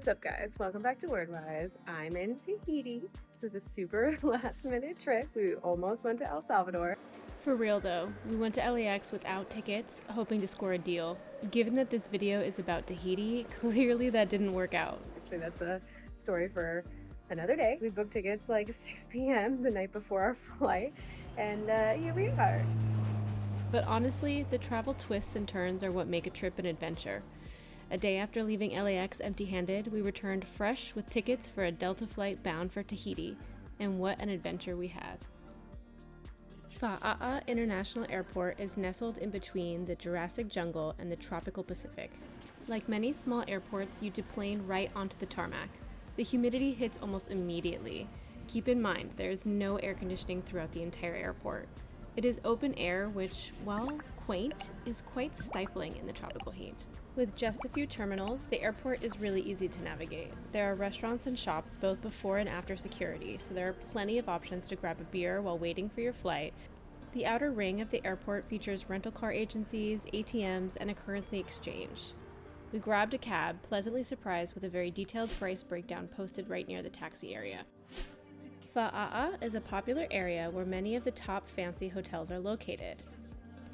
What's up, guys? Welcome back to Wordwise. I'm in Tahiti. This is a super last-minute trip. We almost went to El Salvador. For real though, we went to LAX without tickets, hoping to score a deal. Given that this video is about Tahiti, clearly that didn't work out. Actually, that's a story for another day. We booked tickets like 6 p.m. the night before our flight, and here we are. But honestly, the travel twists and turns are what make a trip an adventure. A day after leaving LAX empty-handed, we returned fresh with tickets for a Delta flight bound for Tahiti, and what an adventure we had. Faa'a International Airport is nestled in between the Jurassic jungle and the tropical Pacific. Like many small airports, you deplane right onto the tarmac. The humidity hits almost immediately. Keep in mind, there is no air conditioning throughout the entire airport. It is open air, which, while quaint, is quite stifling in the tropical heat. With just a few terminals, the airport is really easy to navigate. There are restaurants and shops both before and after security, so there are plenty of options to grab a beer while waiting for your flight. The outer ring of the airport features rental car agencies, ATMs, and a currency exchange. We grabbed a cab, pleasantly surprised with a very detailed price breakdown posted right near the taxi area. Faa'a is a popular area where many of the top fancy hotels are located.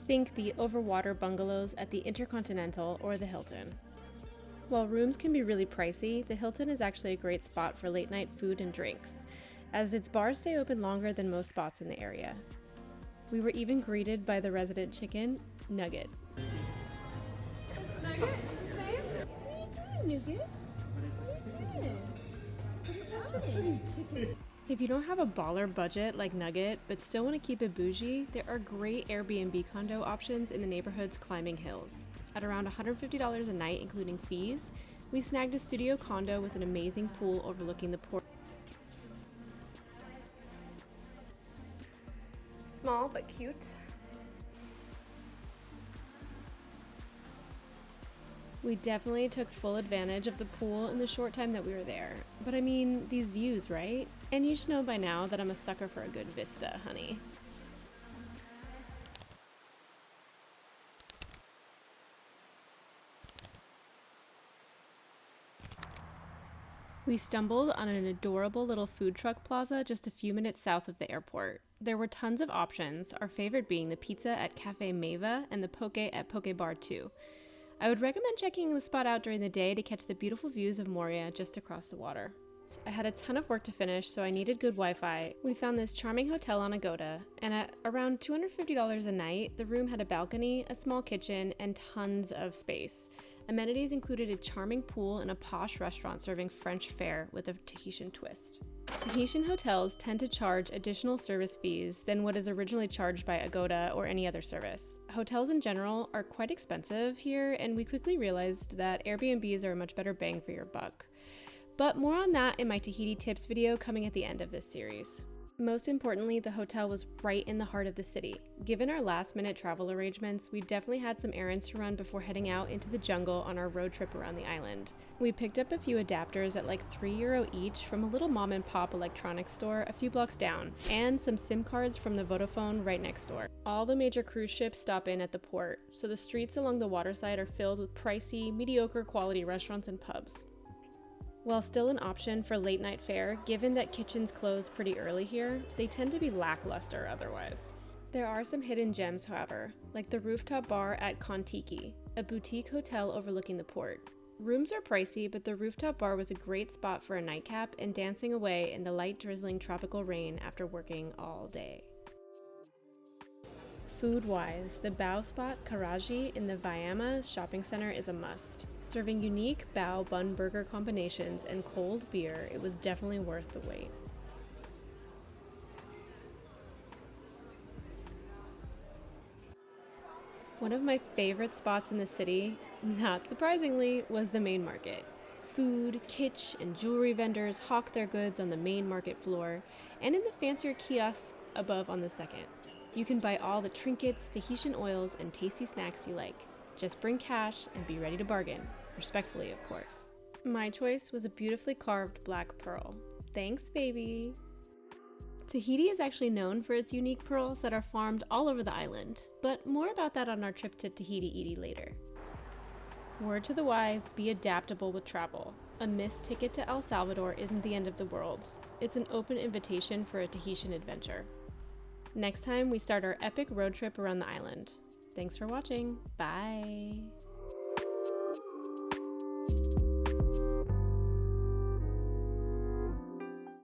Think the overwater bungalows at the Intercontinental or the Hilton. While rooms can be really pricey, the Hilton is actually a great spot for late night food and drinks, as its bars stay open longer than most spots in the area. We were even greeted by the resident chicken, Nugget. Nugget, babe? What are you doing, Nugget? What are you doing? Chicken. If you don't have a baller budget like Nugget, but still want to keep it bougie, there are great Airbnb condo options in the neighborhood's climbing hills. At around $150 a night, including fees, we snagged a studio condo with an amazing pool overlooking the port. Small but cute. We definitely took full advantage of the pool in the short time that we were there. But I mean, these views, right? And you should know by now that I'm a sucker for a good vista, honey. We stumbled on an adorable little food truck plaza just a few minutes south of the airport. There were tons of options, our favorite being the pizza at Cafe Meva and the poke at Poke Bar 2. I would recommend checking the spot out during the day to catch the beautiful views of Moria just across the water. I had a ton of work to finish, so I needed good Wi-Fi. We found this charming hotel on Agoda, and at around $250 a night, the room had a balcony, a small kitchen, and tons of space. Amenities included a charming pool and a posh restaurant serving French fare with a Tahitian twist. Tahitian hotels tend to charge additional service fees than what is originally charged by Agoda or any other service. Hotels in general are quite expensive here, and we quickly realized that Airbnbs are a much better bang for your buck. But more on that in my Tahiti tips video coming at the end of this series. Most importantly, the hotel was right in the heart of the city. Given our last-minute travel arrangements, we definitely had some errands to run before heading out into the jungle on our road trip around the island. We picked up a few adapters at like €3 each from a little mom-and-pop electronics store a few blocks down, and some SIM cards from the Vodafone right next door. All the major cruise ships stop in at the port, so the streets along the waterside are filled with pricey, mediocre quality restaurants and pubs. While still an option for late night fare, given that kitchens close pretty early here, they tend to be lackluster otherwise. There are some hidden gems, however, like the rooftop bar at Kontiki, a boutique hotel overlooking the port. Rooms are pricey, but the rooftop bar was a great spot for a nightcap and dancing away in the light drizzling tropical rain after working all day. Food-wise, the bao spot Karaji in the Vaiama shopping center is a must. Serving unique bao bun burger combinations and cold beer, it was definitely worth the wait. One of my favorite spots in the city, not surprisingly, was the main market. Food, kitsch, and jewelry vendors hawk their goods on the main market floor and in the fancier kiosks above on the second. You can buy all the trinkets, Tahitian oils, and tasty snacks you like. Just bring cash and be ready to bargain. Respectfully, of course. My choice was a beautifully carved black pearl. Thanks, baby! Tahiti is actually known for its unique pearls that are farmed all over the island, but more about that on our trip to Tahiti Iti later. Word to the wise, be adaptable with travel. A missed ticket to El Salvador isn't the end of the world. It's an open invitation for a Tahitian adventure. Next time, we start our epic road trip around the island. Thanks for watching. Bye.